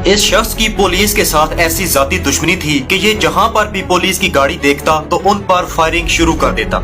इस शख्स की पुलिस के साथ ऐसी जाती दुश्मनी थी कि ये जहां पर भी पुलिस की गाड़ी देखता तो उन पर फायरिंग शुरू कर देता।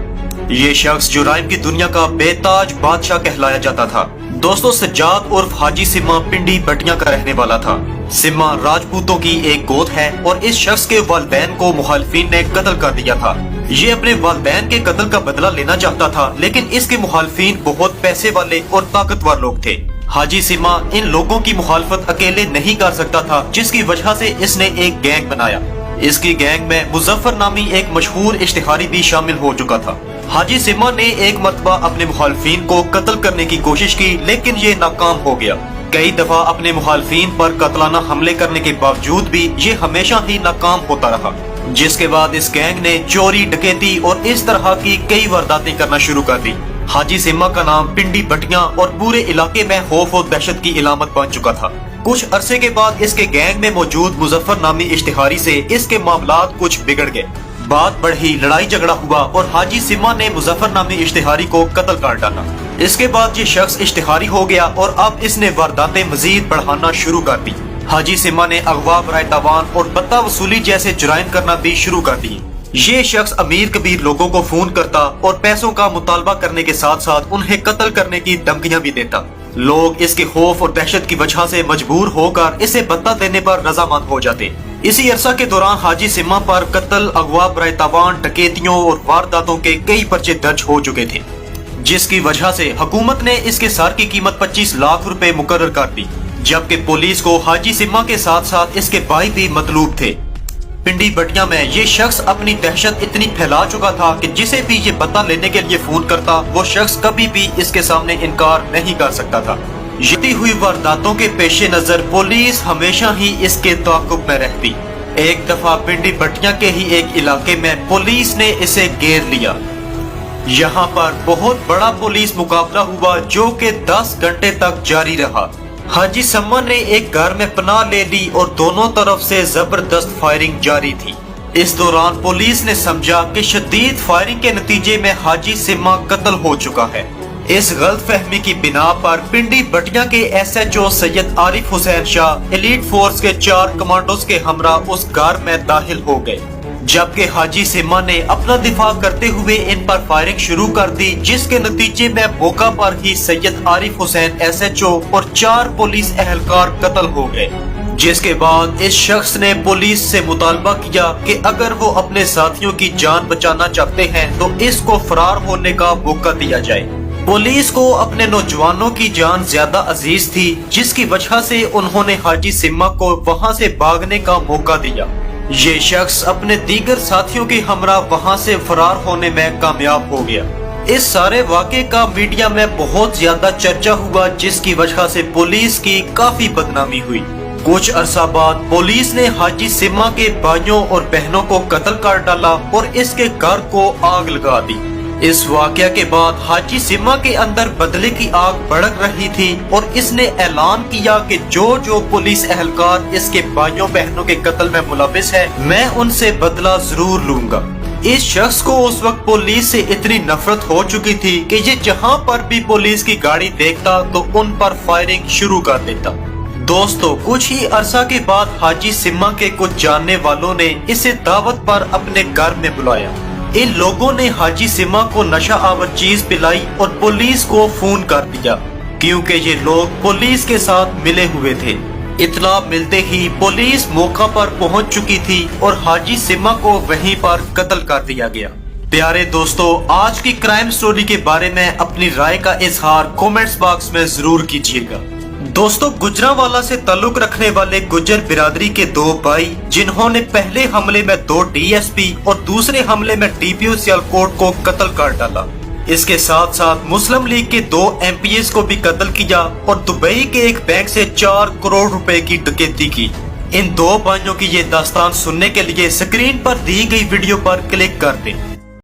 ये शख्स जुराइम की दुनिया का बेताज बादशाह कहलाया जाता था। दोस्तों, सज्जाद उर्फ हाजी सिम्मा पिंडी बटिया का रहने वाला था। सिम्मा राजपूतों की एक गोद है और इस शख्स के वालिदैन को मुखालिफिन ने कत्ल कर दिया था। ये अपने वालिदैन के कत्ल का बदला लेना चाहता था, लेकिन इसके मुखालिफिन बहुत पैसे वाले और ताकतवर लोग थे। हाजी सिम्मा इन लोगों की मुखालफत अकेले नहीं कर सकता था, जिसकी वजह से इसने एक गैंग बनाया। इसकी गैंग में मुजफ्फर नामी एक मशहूर इश्तिहारी भी शामिल हो चुका था। हाजी सिम्मा ने एक मरतबा अपने मुखालिफिन को कत्ल करने की कोशिश की, लेकिन ये नाकाम हो गया। कई दफा अपने मुखालिफिन पर कतलाना हमले करने के बावजूद भी ये हमेशा ही नाकाम होता रहा, जिसके बाद इस गैंग ने चोरी, डकैती और इस तरह की कई वारदातें करना शुरू कर दी। हाजी सिम्मा का नाम पिंडी बटिया और पूरे इलाके में खौफ और दहशत की इलामत बन चुका था। कुछ अरसे के बाद इसके गैंग में मौजूद मुजफ्फर नामी इश्तिहारी से इसके मामलात कुछ बिगड़ गए। बात बढ़ी, लड़ाई झगड़ा हुआ और हाजी सिम्मा ने मुजफ्फर नामी इश्तिहारी को कत्ल कर डाला। इसके बाद ये शख्स इश्तिहारी हो गया और अब इसने वारदातें मजीद बढ़ाना शुरू कर दी। हाजी सिम्मा ने अगवा, बराए तावान और बत्ता वसूली जैसे जुराइम करना भी शुरू कर दिए। ये शख्स अमीर कबीर लोगों को फोन करता और पैसों का मुतालबा करने के साथ साथ उन्हें कत्ल करने की धमकियां भी देता। लोग इसके खौफ और दहशत की वजह से मजबूर होकर इसे बत्ता देने पर रजामंद हो जाते। इसी अरसा के दौरान हाजी सिम्मा पर कत्ल, अगवा, बराए तावान, डकैतियों और वारदातों के कई पर्चे दर्ज हो चुके थे, जिसकी वजह से हुकूमत ने इसके सर की कीमत 25 लाख रुपए मुकर्रर कर दी। जबकि पुलिस को हाजी सिम्मा के साथ साथ इसके भाई भी मतलूब थे। पिंडी बटिया में ये शख्स अपनी दहशत इतनी फैला चुका था कि जिसे भी ये पता लेने के लिए फोन करता, वो शख्स कभी भी इसके सामने इनकार नहीं कर सकता था। ये हुई वारदातों के पेश नजर पुलिस हमेशा ही इसके ताक़ुब में रहती। एक दफा पिंडी बटिया के ही एक इलाके में पुलिस ने इसे घेर लिया। यहाँ पर बहुत बड़ा पुलिस मुकाबला हुआ जो कि 10 घंटे तक जारी रहा। हाजी सिम्मा ने एक घर में पनाह ले ली और दोनों तरफ से जबरदस्त फायरिंग जारी थी। इस दौरान पुलिस ने समझा कि शदीद फायरिंग के नतीजे में हाजी सिम्मा कत्ल हो चुका है। इस गलतफहमी की बिना पर पिंडी बटिया के SHO Syed Arif Hussain Shah elite force के 4 कमांडोज के हमरा उस घर में दाखिल हो गए, जबकि हाजी सिम्मा ने अपना दिफा करते हुए इन पर फायरिंग शुरू कर दी, जिसके नतीजे में मौका पर ही सैयद आरिफ हुसैन SHO और 4 पुलिस एहलकार कत्ल हो गए। जिसके बाद इस शख्स ने पुलिस से मुतालबा किया कि अगर वो अपने साथियों की जान बचाना चाहते हैं तो इसको फरार होने का मौका दिया जाए। पुलिस को अपने नौजवानों की जान ज्यादा अजीज थी, जिसकी वजह से उन्होंने हाजी सिम्मा को वहां से भागने का मौका दिया। ये शख्स अपने दीगर साथियों के हमरा वहां से फरार होने में कामयाब हो गया। इस सारे वाक़े का मीडिया में बहुत ज्यादा चर्चा हुआ, जिसकी वजह से पुलिस की काफी बदनामी हुई। कुछ अरसा बाद पुलिस ने हाजी सिम्मा के भाइयों और बहनों को कत्ल कर डाला और इसके घर को आग लगा दी। इस वाक़या के बाद हाजी सिम्मा के अंदर बदले की आग भड़क रही थी और इसने ऐलान किया कि जो पुलिस एहलकार इसके भाइयों बहनों के कत्ल में मुलविस है, मैं उनसे बदला जरूर लूंगा। इस शख्स को उस वक्त पुलिस से इतनी नफरत हो चुकी थी कि ये जहां पर भी पुलिस की गाड़ी देखता तो उन पर फायरिंग शुरू कर देता। दोस्तों, कुछ ही अरसा के बाद हाजी सिम्मा के कुछ जानने वालों ने इसे दावत पर अपने घर में बुलाया। इन लोगों ने हाजी सिम्मा को नशा आवर चीज पिलाई और पुलिस को फोन कर दिया, क्योंकि ये लोग पुलिस के साथ मिले हुए थे। इत्तला मिलते ही पुलिस मौका पर पहुंच चुकी थी और हाजी सिम्मा को वहीं पर कत्ल कर दिया गया। प्यारे दोस्तों, आज की क्राइम स्टोरी के बारे में अपनी राय का इजहार कमेंट्स बॉक्स में जरूर कीजिएगा। दोस्तों, गुजरांवाला से ताल्लुक रखने वाले गुज्जर बिरादरी के 2 भाई, जिन्होंने पहले हमले में 2 DSP और दूसरे हमले में DPO सियालकोट को कत्ल कर डाला। इसके साथ साथ मुस्लिम लीग के 2 MPs को भी कत्ल किया और दुबई के एक बैंक से 4 करोड़ रुपए की डकैती की। इन 2 भाइयों की ये दास्तान सुनने के लिए स्क्रीन पर दी गई वीडियो पर क्लिक कर दें।